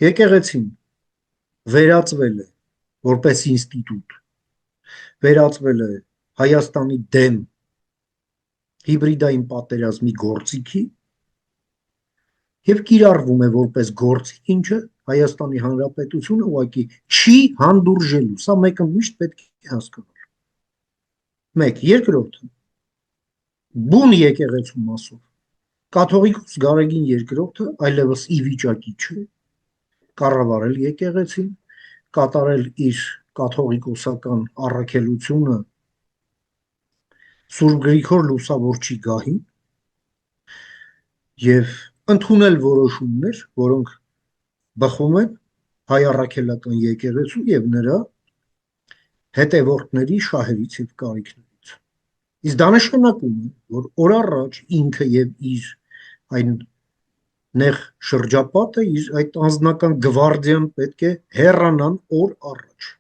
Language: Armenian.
Եկեղեցին վերածվել է որպես ինստիտուտ, վերածվել է Հայաստանի դեմ հիբրիդային պատերազմի գործիքի եւ կիրառվում է որպես գործիք, ինչը Հայաստանի Հանրապետությունը ուղղակի չի հանդուրժելու, սա մեկը միշտ պետք է հասկանալ։ Մեկ, երկրորդը, բուն եկեղեցու մասով կաթողիկոս Գարեգին II այլևս ի վիճակի չէ կառավարել եկեղեցին, կատարել իր կաթողիկոսական առաքելությունը Սուրբ Գրիգոր Լուսավորչի գահին եւ ընդունել որոշումներ, որոնք բխում են հայ առաքելական եկեղեցու եւ նրա հետևորդների շահերից եւ կարիքներից։ Իսկ դա նշանակում է, որ օր առաջ ինքը եւ իր այն նեղ շրջապատը, իր այդ անձնական գվարդիան պետք է հեռանան օր առաջ։